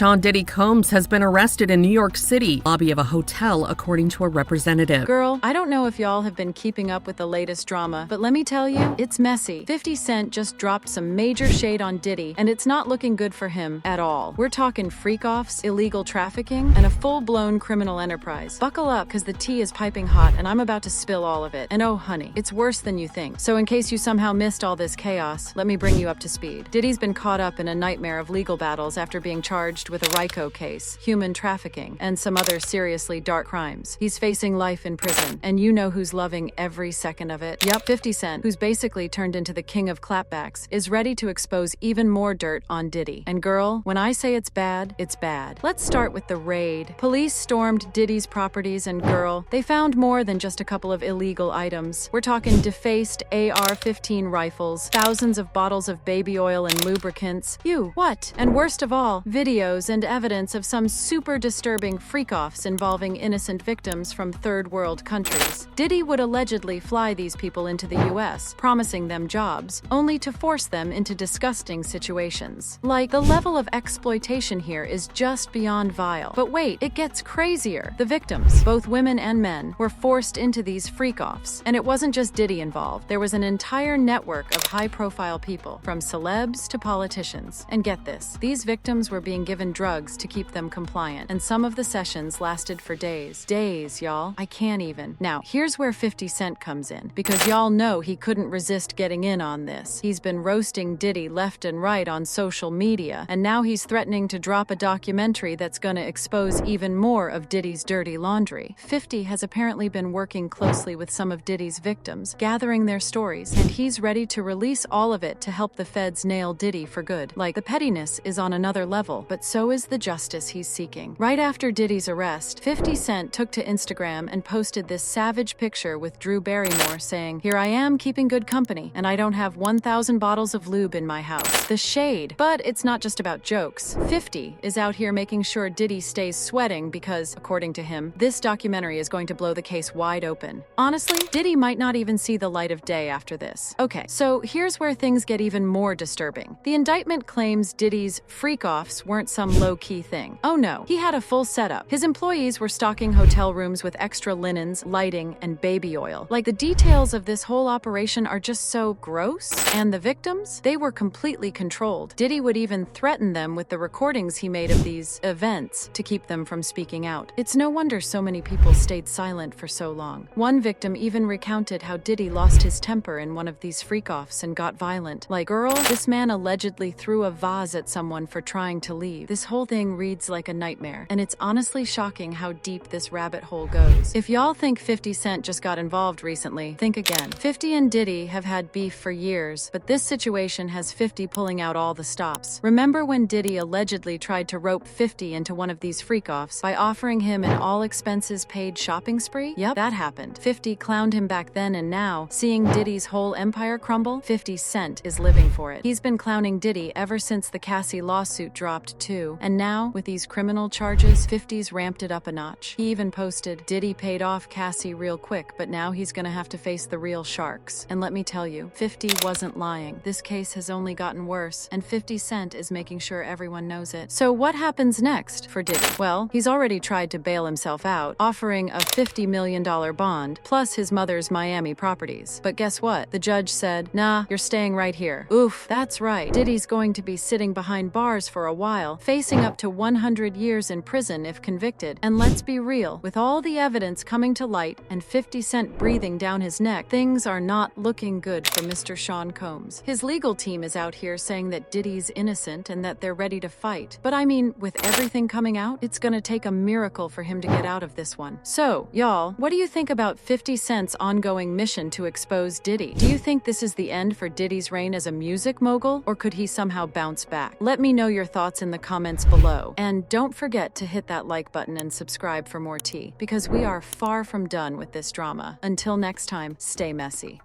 Sean Diddy Combs has been arrested in New York City, lobby of a hotel, according to a representative. Girl, I don't know if y'all have been keeping up with the latest drama, but let me tell you, it's messy. 50 Cent just dropped some major shade on Diddy, and it's not looking good for him at all. We're talking freak-offs, illegal trafficking, and a full-blown criminal enterprise. Buckle up, because the tea is piping hot, and I'm about to spill all of it. And oh, honey, it's worse than you think. So in case you somehow missed all this chaos, let me bring you up to speed. Diddy's been caught up in a nightmare of legal battles after being charged with a RICO case, human trafficking, and some other seriously dark crimes. He's facing life in prison, and you know who's loving every second of it. Yup, 50 Cent, who's basically turned into the king of clapbacks, is ready to expose even more dirt on Diddy. And girl, when I say it's bad, it's bad. Let's start with the raid. Police stormed Diddy's properties, and girl, they found more than just a couple of illegal items. We're talking defaced AR-15 rifles, thousands of bottles of baby oil and lubricants. What? And worst of all, videos and evidence of some super disturbing freak-offs involving innocent victims from third world countries. Diddy would allegedly fly these people into the US, promising them jobs, only to force them into disgusting situations. Like, the level of exploitation here is just beyond vile. But wait, it gets crazier. The victims, both women and men, were forced into these freak-offs. And it wasn't just Diddy involved. There was an entire network of high-profile people, from celebs to politicians. And get this, these victims were being given drugs to keep them compliant, and some of the sessions lasted for days. Days, y'all. I can't even. Now, here's where 50 Cent comes in, because y'all know he couldn't resist getting in on this. He's been roasting Diddy left and right on social media, and now he's threatening to drop a documentary that's gonna expose even more of Diddy's dirty laundry. 50 has apparently been working closely with some of Diddy's victims, gathering their stories, and he's ready to release all of it to help the feds nail Diddy for good. Like, the pettiness is on another level, but so is the justice he's seeking. Right after Diddy's arrest, 50 Cent took to Instagram and posted this savage picture with Drew Barrymore saying, "Here I am keeping good company, and I don't have 1,000 bottles of lube in my house." The shade. But it's not just about jokes. 50 is out here making sure Diddy stays sweating because, according to him, this documentary is going to blow the case wide open. Honestly, Diddy might not even see the light of day after this. Okay, so here's where things get even more disturbing. The indictment claims Diddy's freak-offs weren't some low-key thing. Oh no, he had a full setup. His employees were stocking hotel rooms with extra linens, lighting, and baby oil. Like, the details of this whole operation are just so gross. And the victims? They were completely controlled. Diddy would even threaten them with the recordings he made of these events to keep them from speaking out. It's no wonder so many people stayed silent for so long. One victim even recounted how Diddy lost his temper in one of these freak-offs and got violent. Like, girl, this man allegedly threw a vase at someone for trying to leave. This whole thing reads like a nightmare, and it's honestly shocking how deep this rabbit hole goes. If y'all think 50 Cent just got involved recently, think again. 50 and Diddy have had beef for years, but this situation has 50 pulling out all the stops. Remember when Diddy allegedly tried to rope 50 into one of these freak-offs by offering him an all-expenses-paid shopping spree? Yep, that happened. 50 clowned him back then, and now, seeing Diddy's whole empire crumble, 50 Cent is living for it. He's been clowning Diddy ever since the Cassie lawsuit dropped too, and now, with these criminal charges, 50's ramped it up a notch. He even posted, "Diddy paid off Cassie real quick, but now he's gonna have to face the real sharks." And let me tell you, 50 wasn't lying. This case has only gotten worse, and 50 Cent is making sure everyone knows it. So what happens next for Diddy? Well, he's already tried to bail himself out, offering a $50 million bond, plus his mother's Miami properties. But guess what? The judge said, "Nah, you're staying right here." Oof, that's right. Diddy's going to be sitting behind bars for a while, facing up to 100 years in prison if convicted. And let's be real, with all the evidence coming to light and 50 Cent breathing down his neck, things are not looking good for Mr. Sean Combs. His legal team is out here saying that Diddy's innocent and that they're ready to fight. But I mean, with everything coming out, it's gonna take a miracle for him to get out of this one. So, y'all, what do you think about 50 Cent's ongoing mission to expose Diddy? Do you think this is the end for Diddy's reign as a music mogul, or could he somehow bounce back? Let me know your thoughts in the comments below. And don't forget to hit that like button and subscribe for more tea, because we are far from done with this drama. Until next time, stay messy.